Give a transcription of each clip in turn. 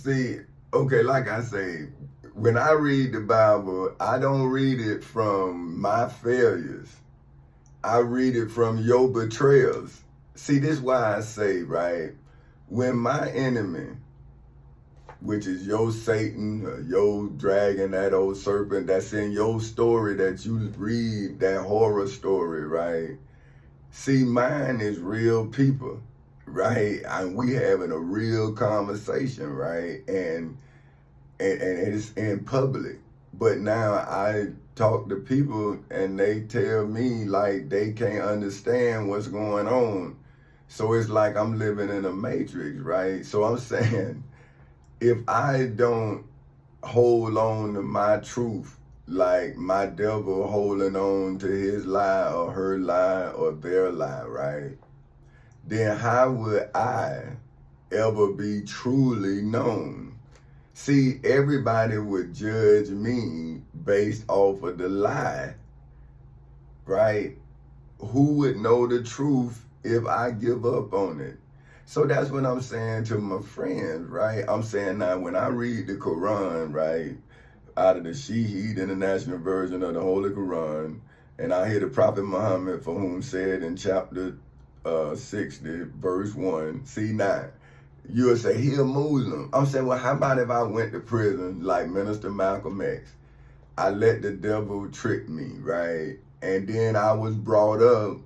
See, okay, like I say, when I read the Bible, I don't read it from my failures. I read it from your betrayals. See, this is why I say, right? When my enemy, which is your Satan, your dragon, that old serpent that's in your story that you read, that horror story, right? See, mine is real people, right? And we having a real conversation, right? And it's in public. But now I talk to people and they tell me like they can't understand what's going on. So it's like I'm living in a matrix, right? So I'm saying if I don't hold on to my truth, like my devil holding on to his lie or her lie or their lie, right? Then how would I ever be truly known? See, everybody would judge me based off of the lie, right? Who would know the truth if I give up on it? So that's what I'm saying to my friends, right? I'm saying now when I read the Quran, right, out of the Shaheed International Version of the Holy Quran, and I hear the Prophet Muhammad, for whom said in chapter 60, verse 1, see 9, you'll say, he a Muslim. I'm saying, well, how about if I went to prison like Minister Malcolm X? I let the devil trick me, right? And then I was brought up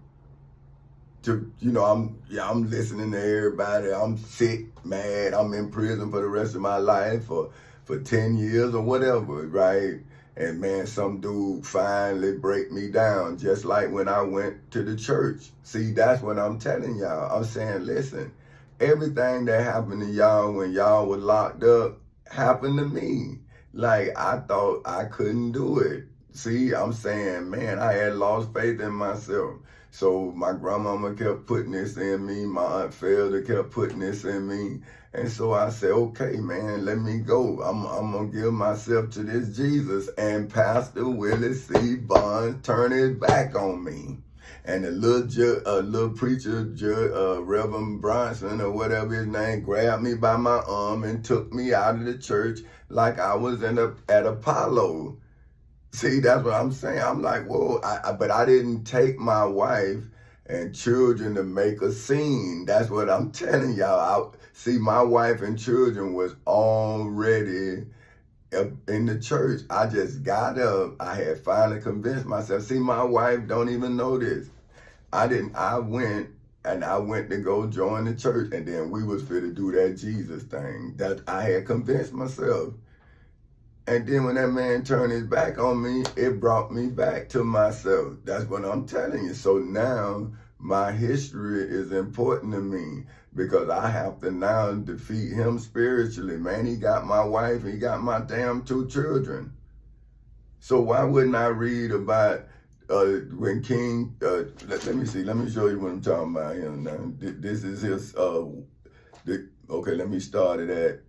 to, I'm listening to everybody. I'm sick, mad. I'm in prison for the rest of my life for 10 years or whatever, right? And man, some dude finally break me down, just like when I went to the church. See, that's what I'm telling y'all. I'm saying, listen, everything that happened to y'all when y'all were locked up happened to me. Like, I thought I couldn't do it. See, I'm saying, man, I had lost faith in myself. So my grandmama kept putting this in me. My Aunt Felder kept putting this in me. And so I said, okay, man, let me go. I'm going to give myself to this Jesus. And Pastor Willie C. Bonds turned his back on me. And the little preacher, Reverend Bronson or whatever his name, grabbed me by my arm and took me out of the church like I was at Apollo. See, that's what I'm saying. I'm like, whoa, but I didn't take my wife and children to make a scene. That's what I'm telling y'all. See, my wife and children was already in the church. I just got up. I had finally convinced myself. See, my wife don't even know this. I went to go join the church, and then we was fit to do that Jesus thing. That I had convinced myself. And then when that man turned his back on me, it brought me back to myself. That's what I'm telling you. So now my history is important to me because I have to now defeat him spiritually. Man, he got my wife, he got my damn 2 children. So why wouldn't I read about when King, let me see, let me show you what I'm talking about here now. This is his, okay, let me start it at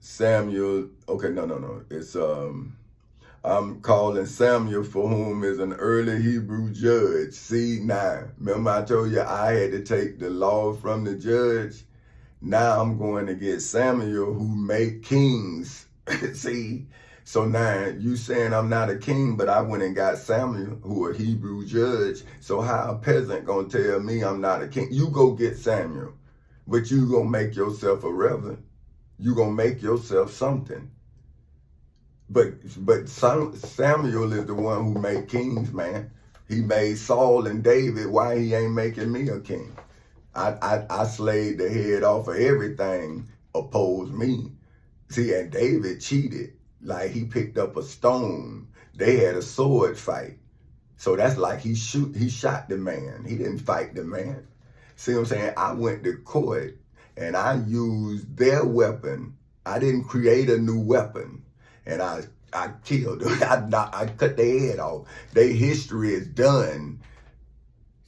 Samuel, okay, no. It's, I'm calling Samuel, for whom is an early Hebrew judge. See, now, remember I told you I had to take the law from the judge? Now I'm going to get Samuel, who make kings. See? So now you saying I'm not a king, but I went and got Samuel, who a Hebrew judge. So how a peasant gonna tell me I'm not a king? You go get Samuel, but you gonna make yourself a reverend. You gonna make yourself something. But Samuel is the one who made kings, man. He made Saul and David. Why he ain't making me a king? I slayed the head off of everything opposed me. See, and David cheated. Like he picked up a stone. They had a sword fight. So that's like he shot the man. He didn't fight the man. See what I'm saying? I went to court and I used their weapon. I didn't create a new weapon. And I killed them. I cut their head off. Their history is done.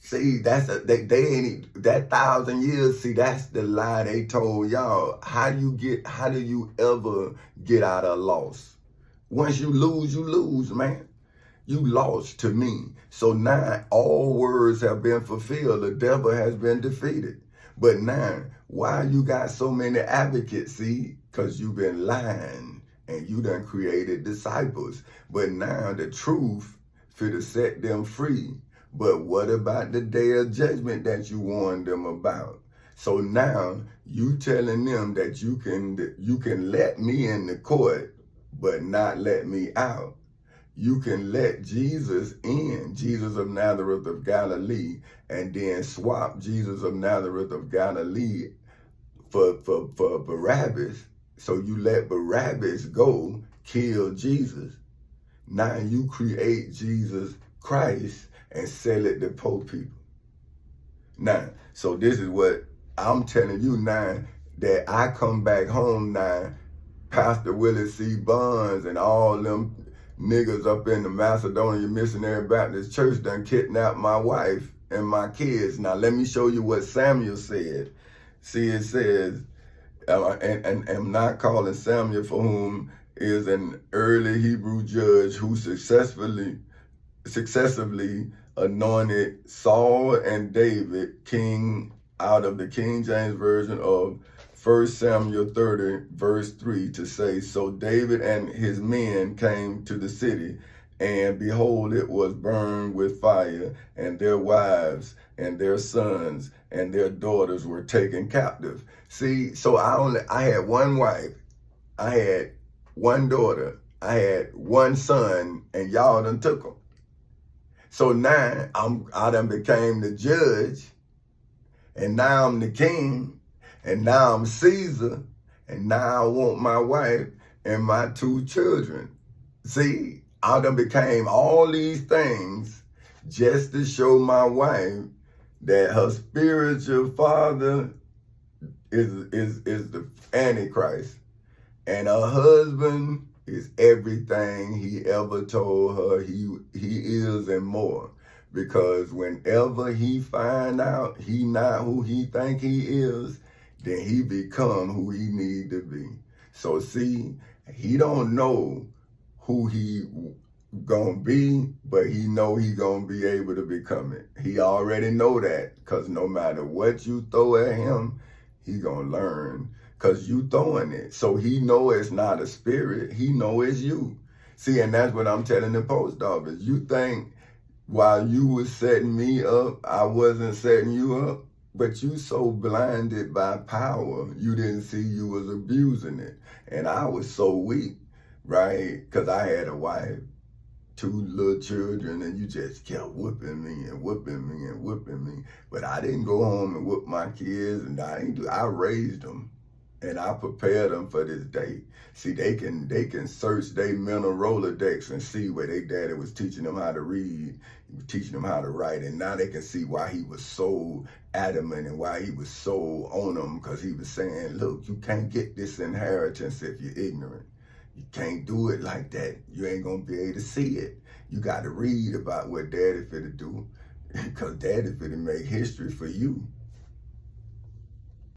See, that's they ain't that 1,000 years. See, that's the lie they told y'all. How do you ever get out of loss? Once you lose, man. You lost to me. So now all words have been fulfilled. The devil has been defeated. But now, why you got so many advocates? See, because you've been lying and you done created disciples. But now the truth to set them free. But what about the day of judgment that you warned them about? So now you telling them that you can let me in the court, but not let me out. You can let Jesus in, Jesus of Nazareth of Galilee, and then swap Jesus of Nazareth of Galilee for Barabbas. So you let Barabbas go, kill Jesus. Now you create Jesus Christ and sell it to poor people. Now, so this is what I'm telling you now, that I come back home now, Pastor Willie C. Bonds and all them niggas up in the Macedonia Missionary Baptist Church done kidnapped my wife and my kids. Now let me show you what Samuel said. See, it says, and I'm not calling Samuel, for whom is an early Hebrew judge who successively anointed Saul and David king out of the King James Version of 1 Samuel 30, verse 3, to say, so David and his men came to the city, and behold, it was burned with fire, and their wives and their sons and their daughters were taken captive. See, so I had one wife, I had one daughter, I had one son, and y'all done took them. So now I done became the judge, and now I'm the king, and now I'm Caesar, and now I want my wife and my 2 children. See, I done became all these things just to show my wife that her spiritual father is the Antichrist, and her husband is everything he ever told her he is and more. Because whenever he find out he not who he think he is, then he become who he need to be. So see, he don't know who he gonna be, but he know he gonna be able to become it. He already know that, because no matter what you throw at him, he gonna learn, because you throwing it. So he know it's not a spirit, he know it's you. See, and that's what I'm telling the post office. You think while you was setting me up, I wasn't setting you up? But you so blinded by power, you didn't see you was abusing it. And I was so weak, right? Because I had a wife, 2 little children, and you just kept whipping me and whipping me and whipping me. But I didn't go home and whip my kids, and I raised them. And I prepared them for this day. See, they can search their mental Rolodex and see where their daddy was teaching them how to read, he was teaching them how to write, and now they can see why he was so adamant and why he was so on them, because he was saying, look, you can't get this inheritance if you're ignorant. You can't do it like that. You ain't gonna be able to see it. You got to read about what daddy finna do, because daddy finna make history for you.